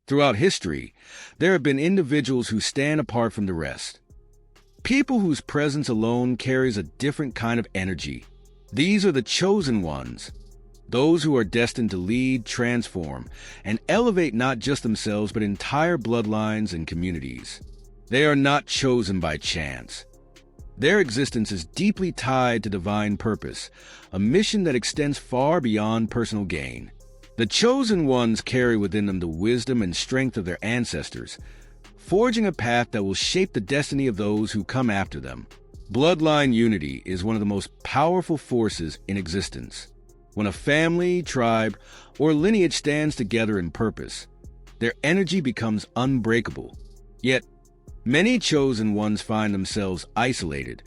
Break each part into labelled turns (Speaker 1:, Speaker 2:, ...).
Speaker 1: Throughout history, there have been individuals who stand apart from the rest. People whose presence alone carries a different kind of energy. These are the chosen ones, those who are destined to lead, transform, and elevate not just themselves but entire bloodlines and communities. They are not chosen by chance. Their existence is deeply tied to divine purpose, a mission that extends far beyond personal gain. The chosen ones carry within them the wisdom and strength of their ancestors, forging a path that will shape the destiny of those who come after them. Bloodline unity is one of the most powerful forces in existence. When a family, tribe, or lineage stands together in purpose, their energy becomes unbreakable. Yet, many chosen ones find themselves isolated,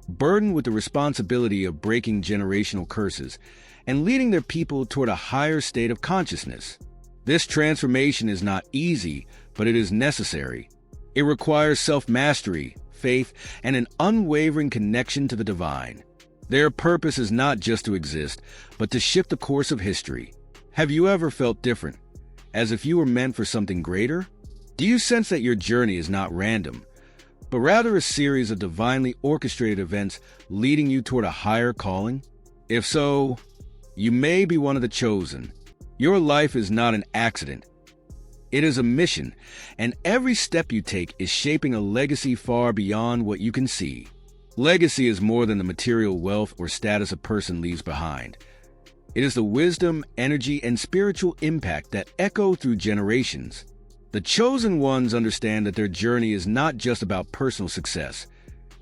Speaker 1: burdened with the responsibility of breaking generational curses and leading their people toward a higher state of consciousness. This transformation is not easy, but it is necessary. It requires self-mastery, faith, and an unwavering connection to the divine. Their purpose is not just to exist, but to shift the course of history. Have you ever felt different, as if you were meant for something greater? Do you sense that your journey is not random, but rather a series of divinely orchestrated events leading you toward a higher calling? If so, you may be one of the chosen. Your life is not an accident. It is a mission, and every step you take is shaping a legacy far beyond what you can see. Legacy is more than the material wealth or status a person leaves behind. It is the wisdom, energy, and spiritual impact that echo through generations. The chosen ones understand that their journey is not just about personal success.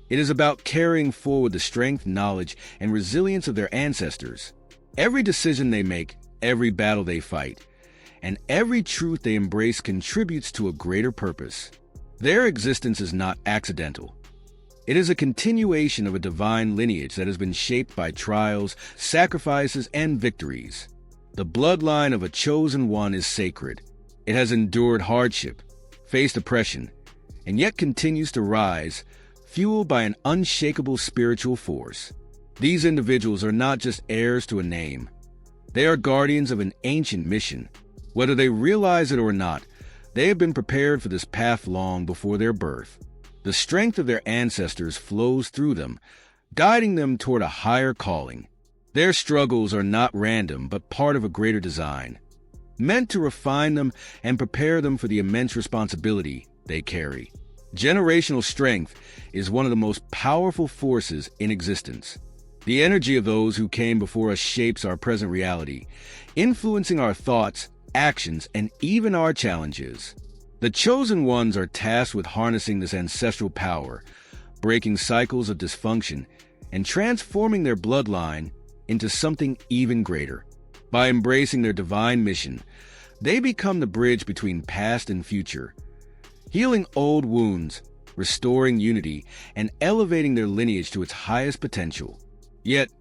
Speaker 1: It is about carrying forward the strength, knowledge, and resilience of their ancestors. Every decision they make, every battle they fight, and every truth they embrace contributes to a greater purpose. Their existence is not accidental. It is a continuation of a divine lineage that has been shaped by trials, sacrifices, and victories. The bloodline of a chosen one is sacred. It has endured hardship, faced oppression, and yet continues to rise, fueled by an unshakable spiritual force. These individuals are not just heirs to a name. They are guardians of an ancient mission. Whether they realize it or not, they have been prepared for this path long before their birth. The strength of their ancestors flows through them, guiding them toward a higher calling. Their struggles are not random, but part of a greater design, meant to refine them and prepare them for the immense responsibility they carry. Generational strength is one of the most powerful forces in existence. The energy of those who came before us shapes our present reality, influencing our thoughts, actions, and even our challenges. The chosen ones are tasked with harnessing this ancestral power, breaking cycles of dysfunction, and transforming their bloodline into something even greater. By embracing their divine mission, they become the bridge between past and future, healing old wounds, restoring unity, and elevating their lineage to its highest potential. Yet,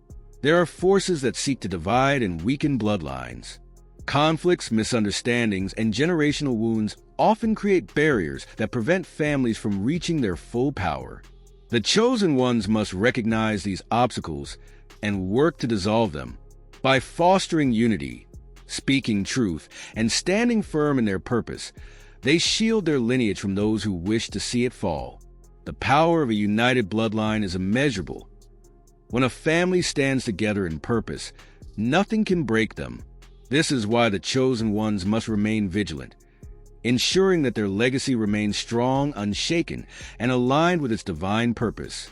Speaker 1: there are forces that seek to divide and weaken bloodlines. Conflicts, misunderstandings, and generational wounds often create barriers that prevent families from reaching their full power. The chosen ones must recognize these obstacles and work to dissolve them. By fostering unity, speaking truth, and standing firm in their purpose, they shield their lineage from those who wish to see it fall. The power of a united bloodline is immeasurable. When a family stands together in purpose, nothing can break them. This is why the chosen ones must remain vigilant, ensuring that their legacy remains strong, unshaken, and aligned with its divine purpose.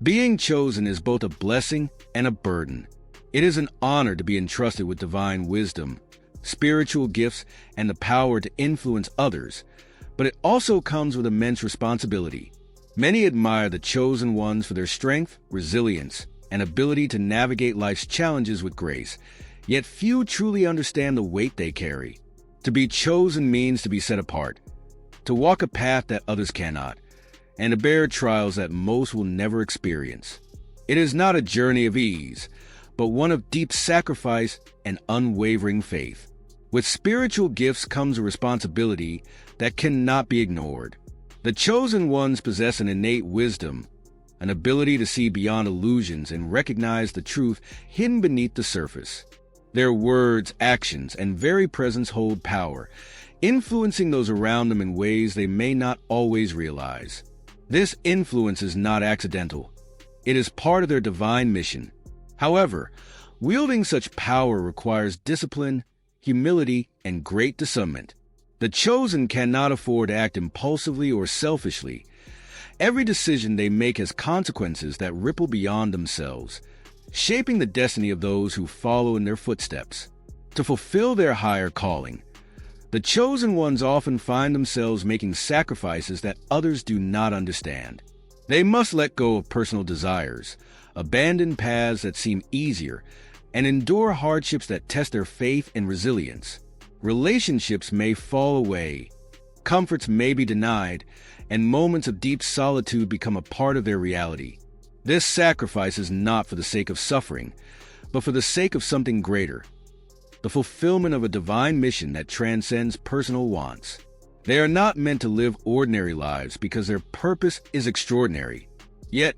Speaker 1: Being chosen is both a blessing and a burden. It is an honor to be entrusted with divine wisdom, spiritual gifts, and the power to influence others, but it also comes with immense responsibility. Many admire the chosen ones for their strength, resilience, and ability to navigate life's challenges with grace, yet few truly understand the weight they carry. To be chosen means to be set apart, to walk a path that others cannot, and to bear trials that most will never experience. It is not a journey of ease, but one of deep sacrifice and unwavering faith. With spiritual gifts comes a responsibility that cannot be ignored. The chosen ones possess an innate wisdom, an ability to see beyond illusions and recognize the truth hidden beneath the surface. Their words, actions, and very presence hold power, influencing those around them in ways they may not always realize. This influence is not accidental. It is part of their divine mission. However, wielding such power requires discipline, humility, and great discernment. The chosen cannot afford to act impulsively or selfishly. Every decision they make has consequences that ripple beyond themselves, shaping the destiny of those who follow in their footsteps. To fulfill their higher calling, the chosen ones often find themselves making sacrifices that others do not understand. They must let go of personal desires, abandon paths that seem easier, and endure hardships that test their faith and resilience. Relationships may fall away, comforts may be denied, and moments of deep solitude become a part of their reality. This sacrifice is not for the sake of suffering, but for the sake of something greater, the fulfillment of a divine mission that transcends personal wants. They are not meant to live ordinary lives because their purpose is extraordinary. Yet,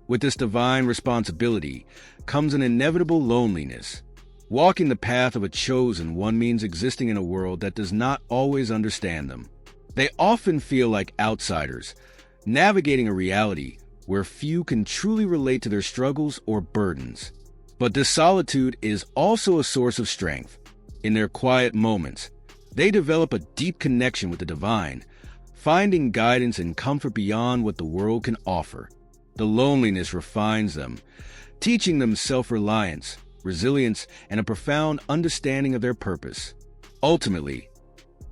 Speaker 1: with this divine responsibility comes an inevitable loneliness. Walking the path of a chosen one means existing in a world that does not always understand them. They often feel like outsiders, navigating a reality where few can truly relate to their struggles or burdens. But this solitude is also a source of strength. In their quiet moments, they develop a deep connection with the divine, finding guidance and comfort beyond what the world can offer. The loneliness refines them, teaching them self-reliance, resilience, and a profound understanding of their purpose. Ultimately,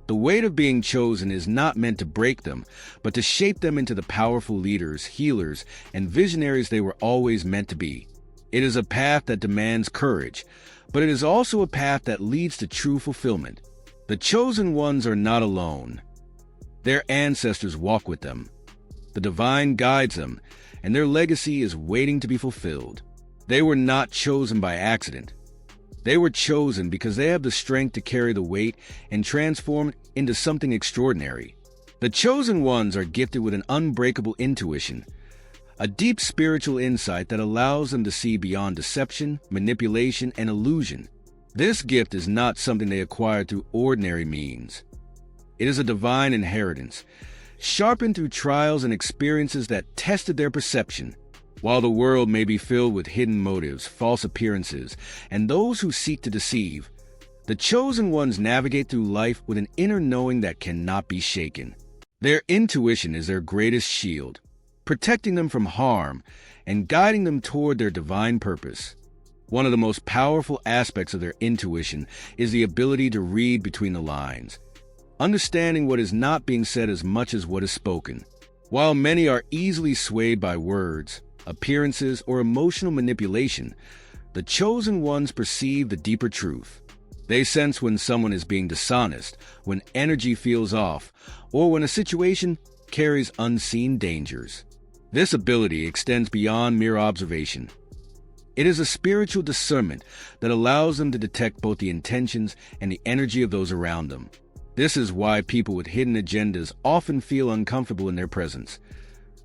Speaker 1: the weight of being chosen is not meant to break them, but to shape them into the powerful leaders, healers, and visionaries they were always meant to be. It is a path that demands courage, but it is also a path that leads to true fulfillment. The chosen ones are not alone. Their ancestors walk with them. The divine guides them, and their legacy is waiting to be fulfilled. They were not chosen by accident. They were chosen because they have the strength to carry the weight and transform it into something extraordinary. The chosen ones are gifted with an unbreakable intuition, a deep spiritual insight that allows them to see beyond deception, manipulation, and illusion. This gift is not something they acquire through ordinary means. It is a divine inheritance, sharpened through trials and experiences that tested their perception. While the world may be filled with hidden motives, false appearances, and those who seek to deceive, the chosen ones navigate through life with an inner knowing that cannot be shaken. Their intuition is their greatest shield, protecting them from harm and guiding them toward their divine purpose. One of the most powerful aspects of their intuition is the ability to read between the lines, understanding what is not being said as much as what is spoken. While many are easily swayed by words, appearances, or emotional manipulation, the chosen ones perceive the deeper truth. They sense when someone is being dishonest, when energy feels off, or when a situation carries unseen dangers. This ability extends beyond mere observation. It is a spiritual discernment that allows them to detect both the intentions and the energy of those around them. This is why people with hidden agendas often feel uncomfortable in their presence.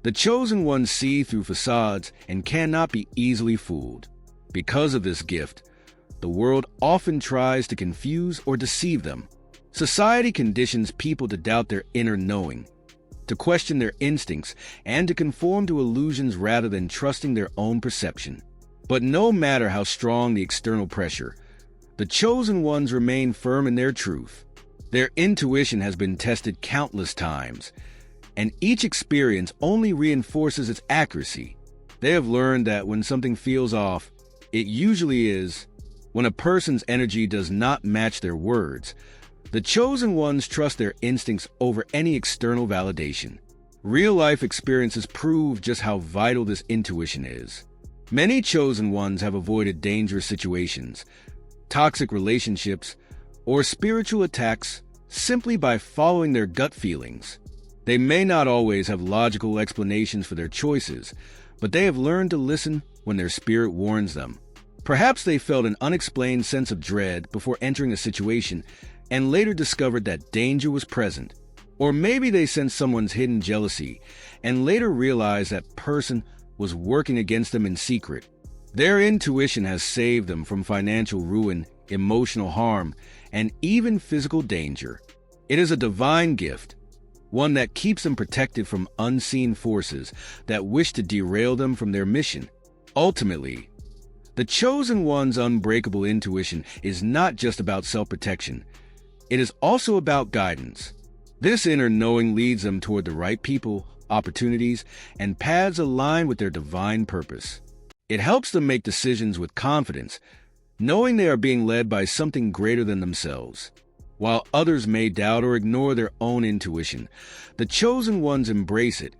Speaker 1: The chosen ones see through facades and cannot be easily fooled. Because of this gift, the world often tries to confuse or deceive them. Society conditions people to doubt their inner knowing, to question their instincts, and to conform to illusions rather than trusting their own perception. But no matter how strong the external pressure, the chosen ones remain firm in their truth. Their intuition has been tested countless times, and each experience only reinforces its accuracy. They have learned that when something feels off, it usually is. When a person's energy does not match their words, the chosen ones trust their instincts over any external validation. Real-life experiences prove just how vital this intuition is. Many chosen ones have avoided dangerous situations, toxic relationships, or spiritual attacks simply by following their gut feelings. They may not always have logical explanations for their choices, but they have learned to listen when their spirit warns them. Perhaps they felt an unexplained sense of dread before entering a situation and later discovered that danger was present. Or maybe they sensed someone's hidden jealousy and later realized that person was working against them in secret. Their intuition has saved them from financial ruin, emotional harm, and even physical danger. It is a divine gift, one that keeps them protected from unseen forces that wish to derail them from their mission. Ultimately, the chosen one's unbreakable intuition is not just about self-protection. It is also about guidance. This inner knowing leads them toward the right people, opportunities, and paths aligned with their divine purpose. It helps them make decisions with confidence, knowing they are being led by something greater than themselves. While others may doubt or ignore their own intuition, the chosen ones embrace it,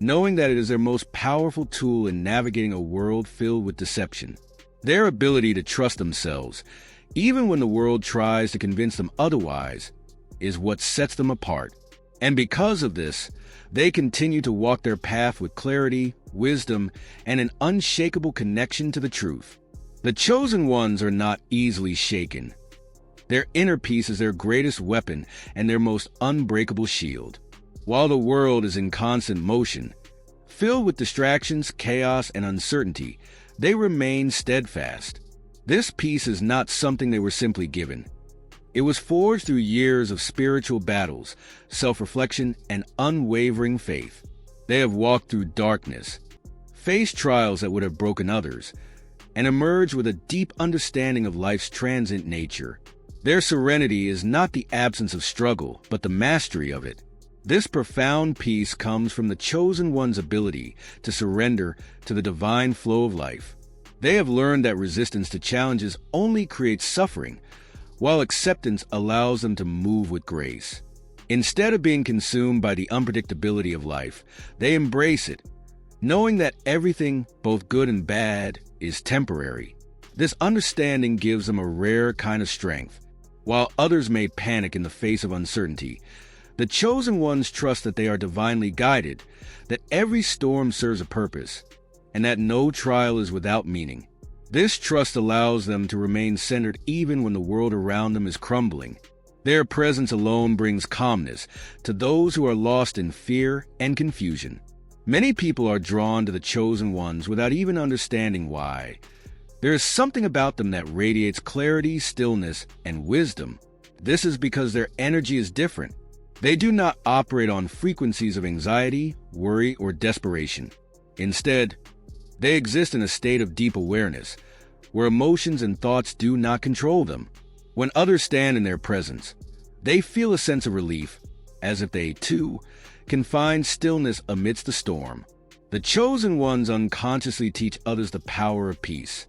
Speaker 1: knowing that it is their most powerful tool in navigating a world filled with deception. Their ability to trust themselves, even when the world tries to convince them otherwise, is what sets them apart. And because of this, they continue to walk their path with clarity, wisdom, and an unshakable connection to the truth. The chosen ones are not easily shaken. Their inner peace is their greatest weapon and their most unbreakable shield. While the world is in constant motion, filled with distractions, chaos, and uncertainty, they remain steadfast. This peace is not something they were simply given. It was forged through years of spiritual battles, self-reflection, and unwavering faith. They have walked through darkness, faced trials that would have broken others, and emerged with a deep understanding of life's transient nature. Their serenity is not the absence of struggle, but the mastery of it. This profound peace comes from the chosen one's ability to surrender to the divine flow of life. They have learned that resistance to challenges only creates suffering, while acceptance allows them to move with grace. Instead of being consumed by the unpredictability of life, they embrace it, knowing that everything, both good and bad, is temporary. This understanding gives them a rare kind of strength. While others may panic in the face of uncertainty, the chosen ones trust that they are divinely guided, that every storm serves a purpose, and that no trial is without meaning. This trust allows them to remain centered even when the world around them is crumbling. Their presence alone brings calmness to those who are lost in fear and confusion. Many people are drawn to the chosen ones without even understanding why. There is something about them that radiates clarity, stillness, and wisdom. This is because their energy is different. They do not operate on frequencies of anxiety, worry, or desperation. Instead, they exist in a state of deep awareness, where emotions and thoughts do not control them. When others stand in their presence, they feel a sense of relief, as if they, too, can find stillness amidst the storm. The chosen ones unconsciously teach others the power of peace,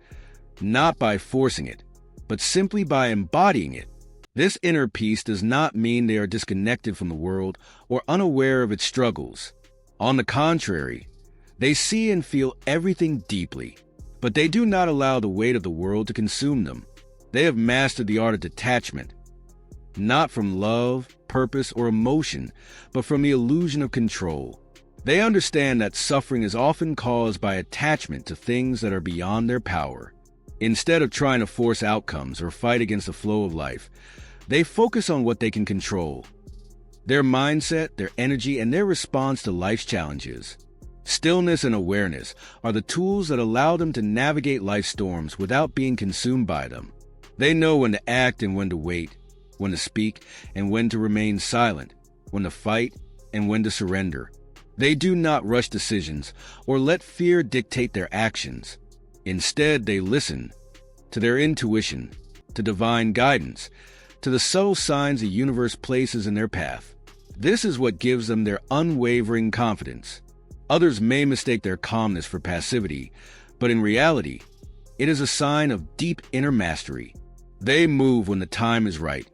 Speaker 1: not by forcing it, but simply by embodying it. This inner peace does not mean they are disconnected from the world or unaware of its struggles. On the contrary, they see and feel everything deeply, but they do not allow the weight of the world to consume them. They have mastered the art of detachment, not from love, purpose, or emotion, but from the illusion of control. They understand that suffering is often caused by attachment to things that are beyond their power. Instead of trying to force outcomes or fight against the flow of life, they focus on what they can control: their mindset, their energy, and their response to life's challenges. Stillness and awareness are the tools that allow them to navigate life's storms without being consumed by them. They know when to act and when to wait, when to speak and when to remain silent, when to fight and when to surrender. They do not rush decisions or let fear dictate their actions. Instead, they listen to their intuition, to divine guidance, to the subtle signs the universe places in their path. This is what gives them their unwavering confidence. Others may mistake their calmness for passivity, but in reality, it is a sign of deep inner mastery. They move when the time is right,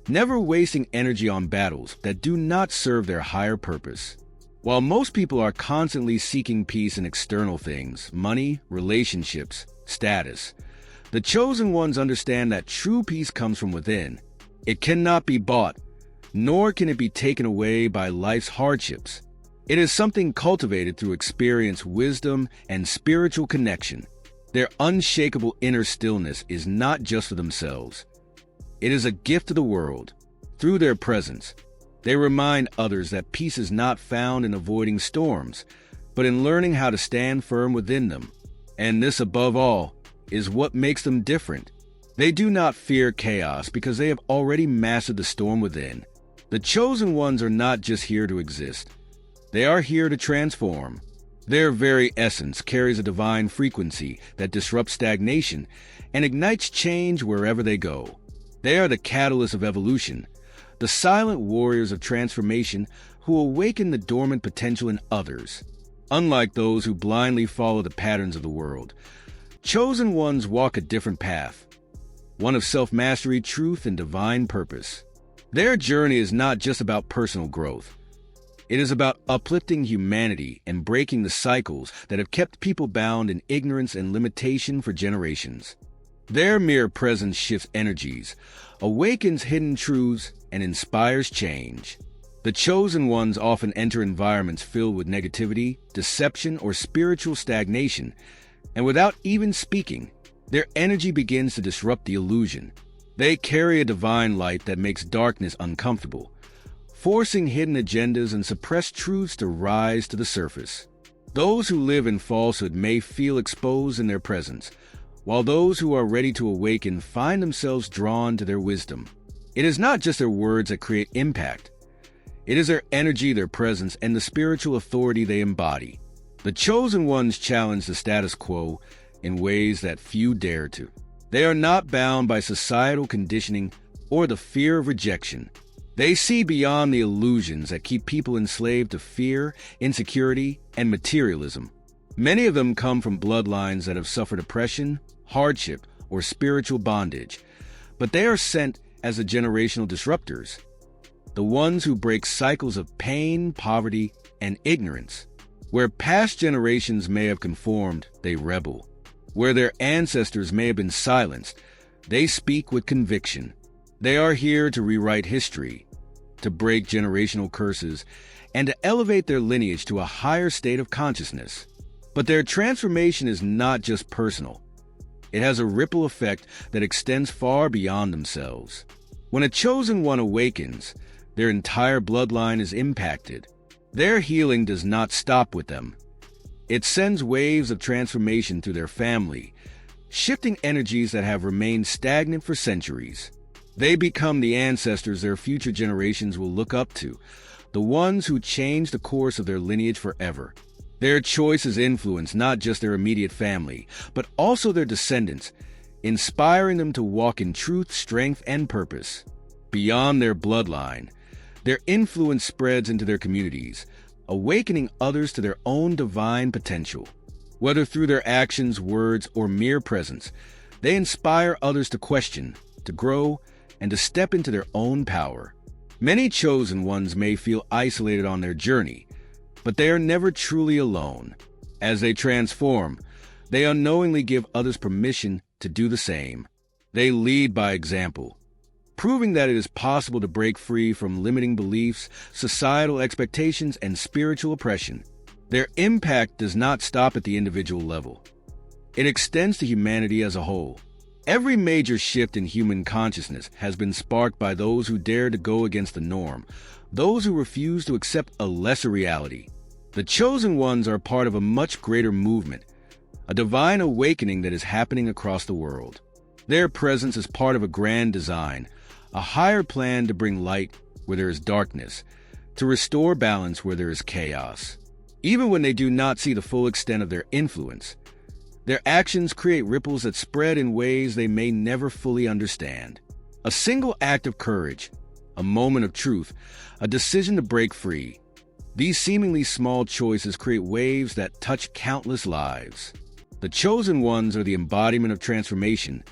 Speaker 1: never wasting energy on battles that do not serve their higher purpose. While most people are constantly seeking peace in external things, money, relationships, status, the chosen ones understand that true peace comes from within. It cannot be bought, nor can it be taken away by life's hardships. It is something cultivated through experience, wisdom, and spiritual connection. Their unshakable inner stillness is not just for themselves. It is a gift to the world. Through their presence, they remind others that peace is not found in avoiding storms, but in learning how to stand firm within them. And this, above all, is what makes them different. They do not fear chaos because they have already mastered the storm within. The chosen ones are not just here to exist. They are here to transform. Their very essence carries a divine frequency that disrupts stagnation and ignites change wherever they go. They are the catalysts of evolution, the silent warriors of transformation who awaken the dormant potential in others. Unlike those who blindly follow the patterns of the world, chosen ones walk a different path, one of self-mastery, truth, and divine purpose. Their journey is not just about personal growth. It is about uplifting humanity and breaking the cycles that have kept people bound in ignorance and limitation for generations. Their mere presence shifts energies, awakens hidden truths, and inspires change. The chosen ones often enter environments filled with negativity, deception, or spiritual stagnation, and without even speaking, their energy begins to disrupt the illusion. They carry a divine light that makes darkness uncomfortable, forcing hidden agendas and suppressed truths to rise to the surface. Those who live in falsehood may feel exposed in their presence, while those who are ready to awaken find themselves drawn to their wisdom. It is not just their words that create impact. It is their energy, their presence, and the spiritual authority they embody. The chosen ones challenge the status quo in ways that few dare to. They are not bound by societal conditioning or the fear of rejection. They see beyond the illusions that keep people enslaved to fear, insecurity, and materialism. Many of them come from bloodlines that have suffered oppression, hardship, or spiritual bondage, but they are sent as the generational disruptors, the ones who break cycles of pain, poverty, and ignorance. Where past generations may have conformed, they rebel. Where their ancestors may have been silenced, they speak with conviction. They are here to rewrite history, to break generational curses, and to elevate their lineage to a higher state of consciousness. But their transformation is not just personal. It has a ripple effect that extends far beyond themselves. When a chosen one awakens, their entire bloodline is impacted. Their healing does not stop with them. It sends waves of transformation through their family, shifting energies that have remained stagnant for centuries. They become the ancestors their future generations will look up to, the ones who change the course of their lineage forever. Their choices influence not just their immediate family, but also their descendants, inspiring them to walk in truth, strength, and purpose. Beyond their bloodline, their influence spreads into their communities, awakening others to their own divine potential. Whether through their actions, words, or mere presence, they inspire others to question, to grow, and to step into their own power. Many chosen ones may feel isolated on their journey, but they are never truly alone. As they transform, they unknowingly give others permission to do the same. They lead by example, proving that it is possible to break free from limiting beliefs, societal expectations, and spiritual oppression. Their impact does not stop at the individual level. It extends to humanity as a whole. Every major shift in human consciousness has been sparked by those who dare to go against the norm, those who refuse to accept a lesser reality. The chosen ones are part of a much greater movement, a divine awakening that is happening across the world. Their presence is part of a grand design, a higher plan to bring light where there is darkness, to restore balance where there is chaos. Even when they do not see the full extent of their influence, their actions create ripples that spread in ways they may never fully understand. A single act of courage, a moment of truth, a decision to break free. These seemingly small choices create waves that touch countless lives. The chosen ones are the embodiment of transformation,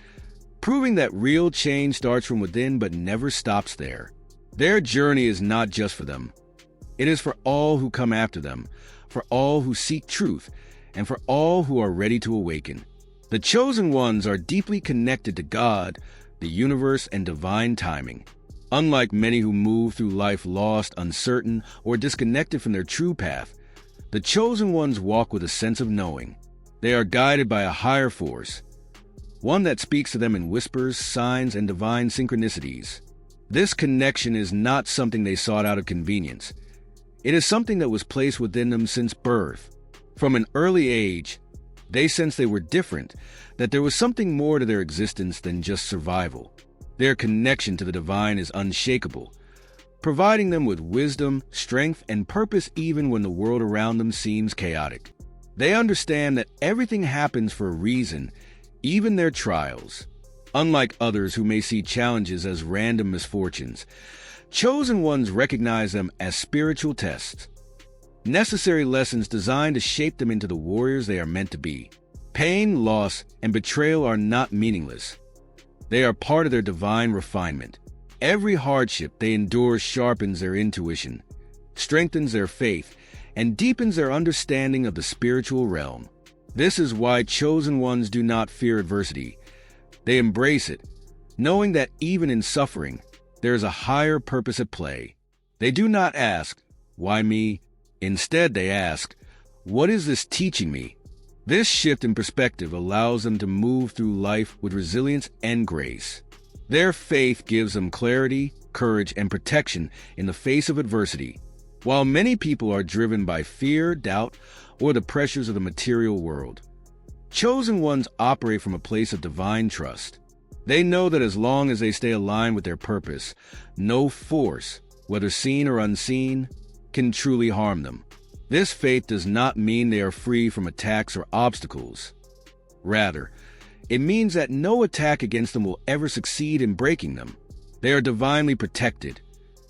Speaker 1: proving that real change starts from within but never stops there. Their journey is not just for them. It is for all who come after them, for all who seek truth, and for all who are ready to awaken. The chosen ones are deeply connected to God, the universe, and divine timing. Unlike many who move through life lost, uncertain, or disconnected from their true path, the chosen ones walk with a sense of knowing. They are guided by a higher force, one that speaks to them in whispers, signs, and divine synchronicities. This connection is not something they sought out of convenience. It is something that was placed within them since birth. From an early age, they sensed they were different, that there was something more to their existence than just survival. Their connection to the divine is unshakable, providing them with wisdom, strength, and purpose even when the world around them seems chaotic. They understand that everything happens for a reason, even their trials. Unlike others who may see challenges as random misfortunes, chosen ones recognize them as spiritual tests, necessary lessons designed to shape them into the warriors they are meant to be. Pain, loss, and betrayal are not meaningless. They are part of their divine refinement. Every hardship they endure sharpens their intuition, strengthens their faith, and deepens their understanding of the spiritual realm. This is why chosen ones do not fear adversity. They embrace it, knowing that even in suffering, there is a higher purpose at play. They do not ask, "Why me?" Instead, they ask, "What is this teaching me?" This shift in perspective allows them to move through life with resilience and grace. Their faith gives them clarity, courage, and protection in the face of adversity. While many people are driven by fear, doubt, or the pressures of the material world, chosen ones operate from a place of divine trust. They know that as long as they stay aligned with their purpose, no force, whether seen or unseen, can truly harm them. This faith does not mean they are free from attacks or obstacles. Rather, it means that no attack against them will ever succeed in breaking them. They are divinely protected,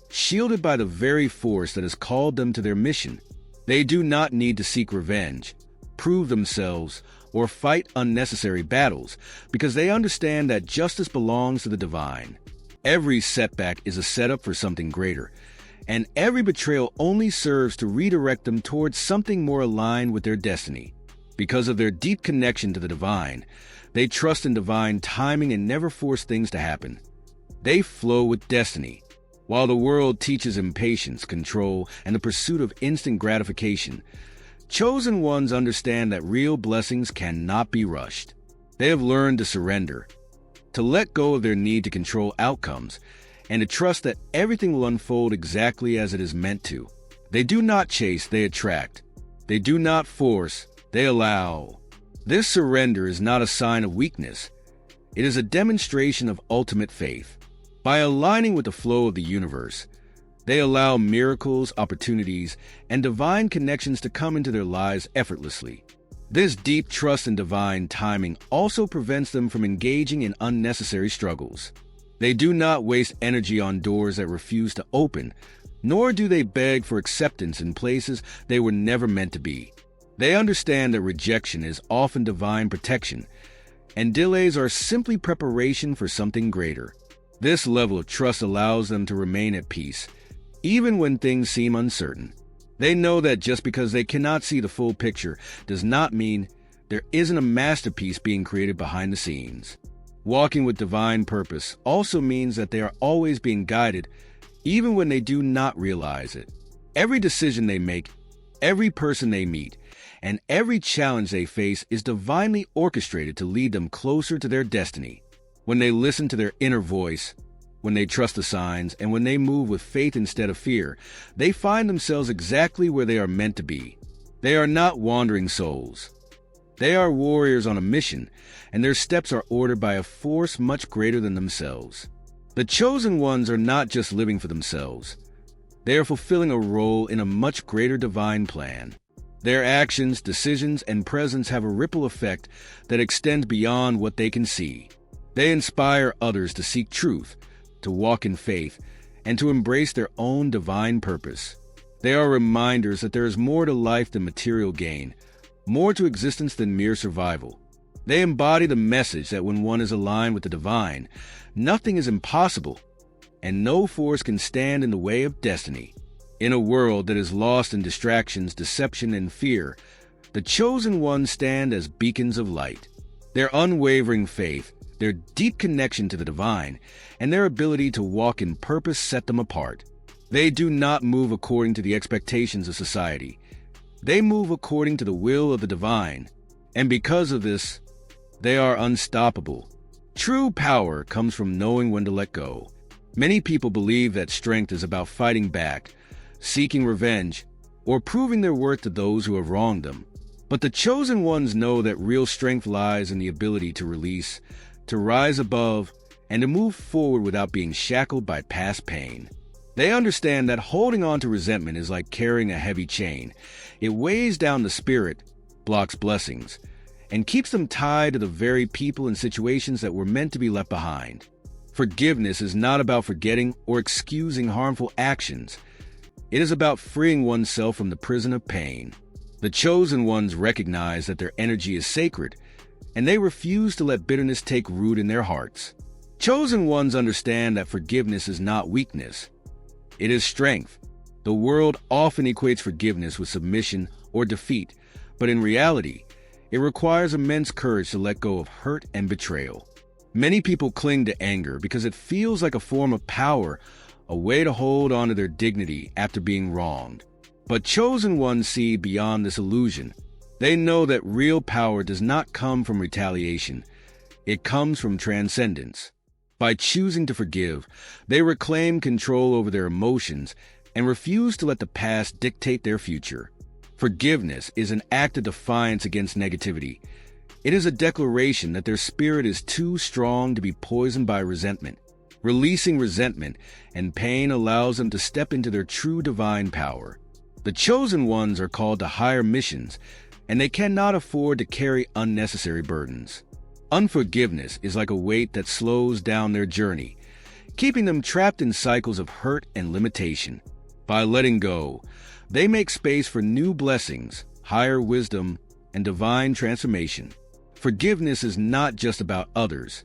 Speaker 1: shielded by the very force that has called them to their mission. They do not need to seek revenge, prove themselves, or fight unnecessary battles, because they understand that justice belongs to the divine. Every setback is a setup for something greater, and every betrayal only serves to redirect them towards something more aligned with their destiny. Because of their deep connection to the divine, they trust in divine timing and never force things to happen. They flow with destiny. While the world teaches impatience, control, and the pursuit of instant gratification, chosen ones understand that real blessings cannot be rushed. They have learned to surrender, to let go of their need to control outcomes, and to trust that everything will unfold exactly as it is meant to. They do not chase, they attract. They do not force, they allow. This surrender is not a sign of weakness. It is a demonstration of ultimate faith. By aligning with the flow of the universe, they allow miracles, opportunities, and divine connections to come into their lives effortlessly. This deep trust in divine timing also prevents them from engaging in unnecessary struggles. They do not waste energy on doors that refuse to open, nor do they beg for acceptance in places they were never meant to be. They understand that rejection is often divine protection, and delays are simply preparation for something greater. This level of trust allows them to remain at peace, even when things seem uncertain. They know that just because they cannot see the full picture does not mean there isn't a masterpiece being created behind the scenes. Walking with divine purpose also means that they are always being guided, even when they do not realize it. Every decision they make, every person they meet, and every challenge they face is divinely orchestrated to lead them closer to their destiny. When they listen to their inner voice, when they trust the signs, and when they move with faith instead of fear, they find themselves exactly where they are meant to be. They are not wandering souls. They are warriors on a mission, and their steps are ordered by a force much greater than themselves. The chosen ones are not just living for themselves. They are fulfilling a role in a much greater divine plan. Their actions, decisions, and presence have a ripple effect that extends beyond what they can see. They inspire others to seek truth, to walk in faith, and to embrace their own divine purpose. They are reminders that there is more to life than material gain, more to existence than mere survival. They embody the message that when one is aligned with the divine, nothing is impossible, and no force can stand in the way of destiny. In a world that is lost in distractions, deception, and fear, the chosen ones stand as beacons of light. Their unwavering faith, their deep connection to the divine, and their ability to walk in purpose set them apart. They do not move according to the expectations of society. They move according to the will of the divine, and because of this, they are unstoppable. True power comes from knowing when to let go. Many people believe that strength is about fighting back, seeking revenge, or proving their worth to those who have wronged them. But the chosen ones know that real strength lies in the ability to release, to rise above, and to move forward without being shackled by past pain. They understand that holding on to resentment is like carrying a heavy chain. It weighs down the spirit, blocks blessings, and keeps them tied to the very people and situations that were meant to be left behind. Forgiveness is not about forgetting or excusing harmful actions. It is about freeing oneself from the prison of pain. The chosen ones recognize that their energy is sacred, and they refuse to let bitterness take root in their hearts. Chosen ones understand that forgiveness is not weakness. It is strength. The world often equates forgiveness with submission or defeat, but in reality, it requires immense courage to let go of hurt and betrayal. Many people cling to anger because it feels like a form of power, a way to hold on to their dignity after being wronged. But chosen ones see beyond this illusion. They know that real power does not come from retaliation. It comes from transcendence. By choosing to forgive, they reclaim control over their emotions and refuse to let the past dictate their future. Forgiveness is an act of defiance against negativity. It is a declaration that their spirit is too strong to be poisoned by resentment. Releasing resentment and pain allows them to step into their true divine power. The chosen ones are called to higher missions, and they cannot afford to carry unnecessary burdens. Unforgiveness is like a weight that slows down their journey, keeping them trapped in cycles of hurt and limitation. By letting go, they make space for new blessings, higher wisdom, and divine transformation. Forgiveness is not just about others.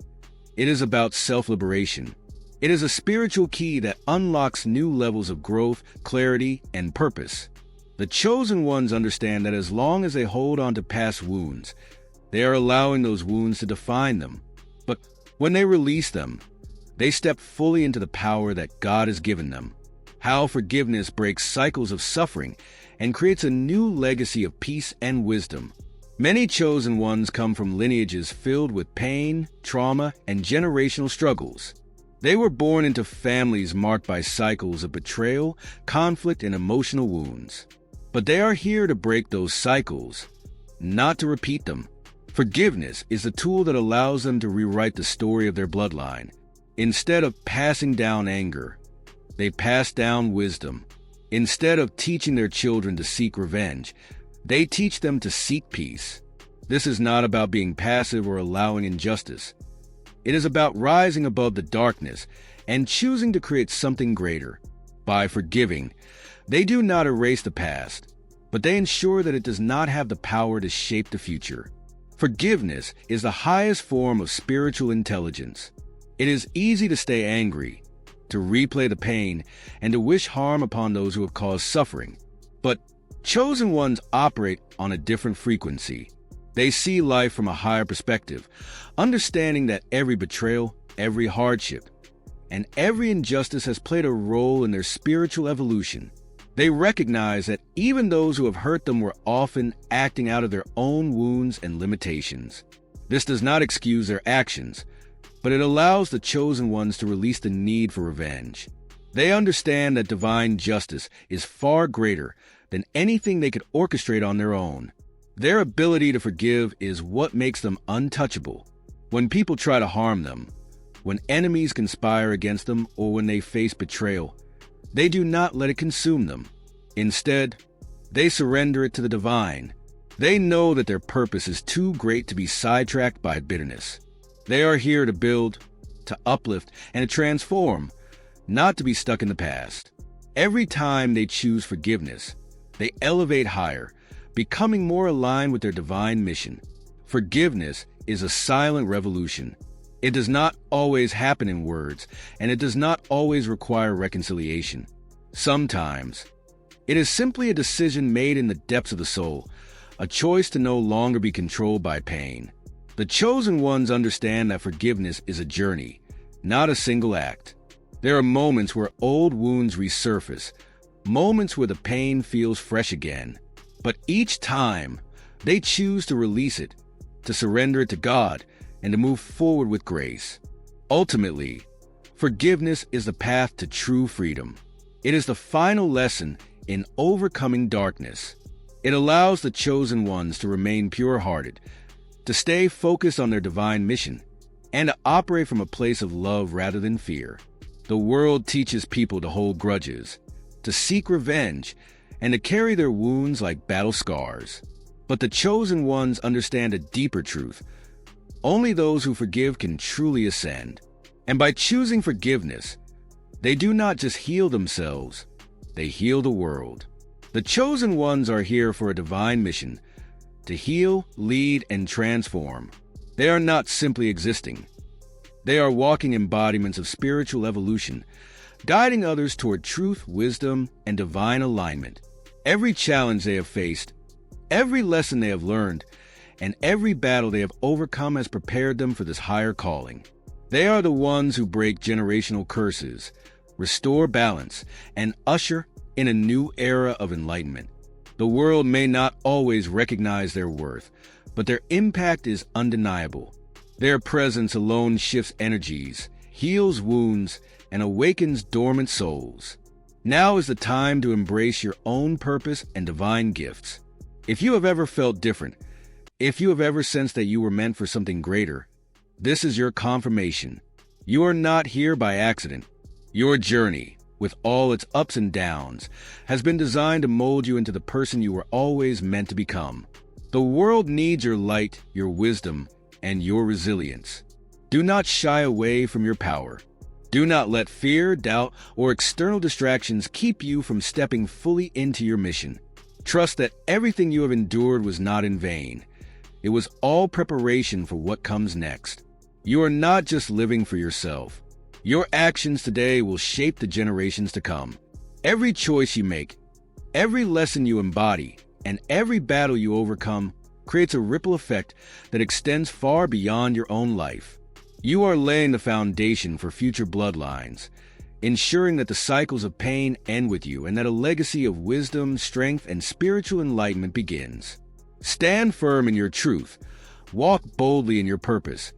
Speaker 1: It is about self-liberation. It is a spiritual key that unlocks new levels of growth, clarity, and purpose. The chosen ones understand that as long as they hold on to past wounds, they are allowing those wounds to define them. But when they release them, they step fully into the power that God has given them. How forgiveness breaks cycles of suffering and creates a new legacy of peace and wisdom. Many chosen ones come from lineages filled with pain, trauma, and generational struggles. They were born into families marked by cycles of betrayal, conflict, and emotional wounds. But they are here to break those cycles, not to repeat them. Forgiveness is the tool that allows them to rewrite the story of their bloodline. Instead of passing down anger, they pass down wisdom. Instead of teaching their children to seek revenge, they teach them to seek peace. This is not about being passive or allowing injustice. It is about rising above the darkness and choosing to create something greater. By forgiving, they do not erase the past, but they ensure that it does not have the power to shape the future. Forgiveness is the highest form of spiritual intelligence. It is easy to stay angry, to replay the pain, and to wish harm upon those who have caused suffering. But chosen ones operate on a different frequency. They see life from a higher perspective, understanding that every betrayal, every hardship, and every injustice has played a role in their spiritual evolution. They recognize that even those who have hurt them were often acting out of their own wounds and limitations. This does not excuse their actions, but it allows the chosen ones to release the need for revenge. They understand that divine justice is far greater than anything they could orchestrate on their own. Their ability to forgive is what makes them untouchable. When people try to harm them, when enemies conspire against them, or when they face betrayal, they do not let it consume them. Instead, they surrender it to the divine. They know that their purpose is too great to be sidetracked by bitterness. They are here to build, to uplift, and to transform, not to be stuck in the past. Every time they choose forgiveness, they elevate higher, becoming more aligned with their divine mission. Forgiveness is a silent revolution. It does not always happen in words, and it does not always require reconciliation. Sometimes, it is simply a decision made in the depths of the soul, a choice to no longer be controlled by pain. The chosen ones understand that forgiveness is a journey, not a single act. There are moments where old wounds resurface, moments where the pain feels fresh again. But each time, they choose to release it, to surrender it to God, and to move forward with grace. Ultimately, forgiveness is the path to true freedom. It is the final lesson in overcoming darkness. It allows the chosen ones to remain pure-hearted, to stay focused on their divine mission, and to operate from a place of love rather than fear. The world teaches people to hold grudges, to seek revenge, and to carry their wounds like battle scars. But the chosen ones understand a deeper truth. Only those who forgive can truly ascend. And by choosing forgiveness, they do not just heal themselves, they heal the world. The chosen ones are here for a divine mission, to heal, lead, and transform. They are not simply existing. They are walking embodiments of spiritual evolution, guiding others toward truth, wisdom, and divine alignment. Every challenge they have faced, every lesson they have learned, and every battle they have overcome has prepared them for this higher calling. They are the ones who break generational curses, restore balance, and usher in a new era of enlightenment. The world may not always recognize their worth, but their impact is undeniable. Their presence alone shifts energies, heals wounds, and awakens dormant souls. Now is the time to embrace your own purpose and divine gifts. If you have ever felt different, if you have ever sensed that you were meant for something greater, this is your confirmation. You are not here by accident. Your journey, with all its ups and downs, has been designed to mold you into the person you were always meant to become. The world needs your light, your wisdom, and your resilience. Do not shy away from your power. Do not let fear, doubt, or external distractions keep you from stepping fully into your mission. Trust that everything you have endured was not in vain. It was all preparation for what comes next. You are not just living for yourself. Your actions today will shape the generations to come. Every choice you make, every lesson you embody, and every battle you overcome creates a ripple effect that extends far beyond your own life. You are laying the foundation for future bloodlines, ensuring that the cycles of pain end with you and that a legacy of wisdom, strength, and spiritual enlightenment begins. Stand firm in your truth, walk boldly in your purpose,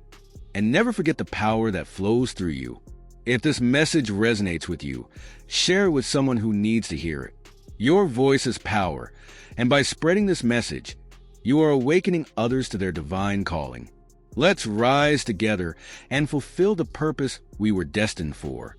Speaker 1: and never forget the power that flows through you. If this message resonates with you, share it with someone who needs to hear it. Your voice is power, and by spreading this message, you are awakening others to their divine calling. Let's rise together and fulfill the purpose we were destined for.